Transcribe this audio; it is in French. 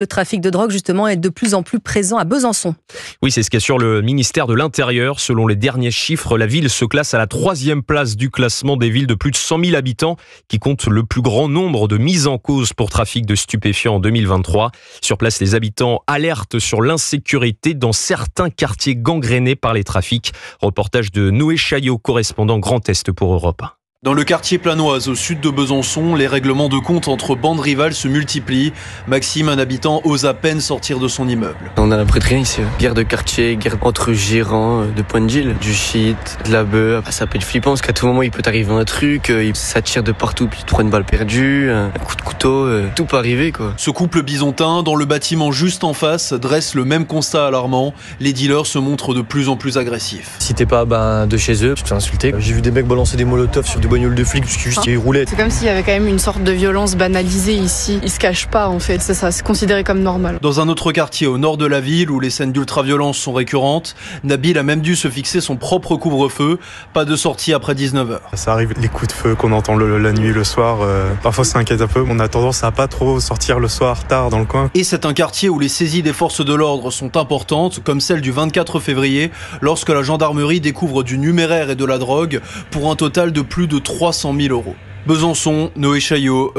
Le trafic de drogue, justement, est de plus en plus présent à Besançon. Oui, c'est ce qu'assure le ministère de l'Intérieur. Selon les derniers chiffres, la ville se classe à la 3e place du classement des villes de plus de 100 000 habitants qui comptent le plus grand nombre de mises en cause pour trafic de stupéfiants en 2023. Sur place, les habitants alertent sur l'insécurité dans certains quartiers gangrénés par les trafics. Reportage de Noé Chaillot, correspondant Grand Est pour Europe 1. Dans le quartier Planoise, au sud de Besançon, les règlements de compte entre bandes rivales se multiplient. Maxime, un habitant, ose à peine sortir de son immeuble. On a l'impression de rien ici. Guerre de quartier, guerre entre gérants de Pointe-Gilles, du shit, de la beuh. Ça peut être flippant parce qu'à tout moment il peut t'arriver un truc, ça tire de partout, puis tu te prends une balle perdue, un coup de couteau, tout peut arriver quoi. Ce couple bisontin, dans le bâtiment juste en face, dresse le même constat alarmant. Les dealers se montrent de plus en plus agressifs. Si t'es pas de chez eux, tu te fais insulter. J'ai vu des mecs balancer des molotovs sur des bagnoles de flics parce qu'ils roulaient. C'est comme s'il y avait quand même une sorte de violence banalisée ici. Ils se cachent pas en fait, ça c'est considéré comme normal. Dans un autre quartier au nord de la ville où les scènes d'ultra-violence sont récurrentes, Nabil a même dû se fixer son propre couvre-feu. Pas de sortie après 19h. Ça arrive, les coups de feu qu'on entend la nuit, le soir. Parfois ça inquiète un peu. On a tendance à pas trop sortir le soir tard dans le coin. Et c'est un quartier où les saisies des forces de l'ordre sont importantes, comme celle du 24 février, lorsque la gendarmerie découvre du numéraire et de la drogue pour un total de plus de 300 000 €. Besançon, Noé Chaillot,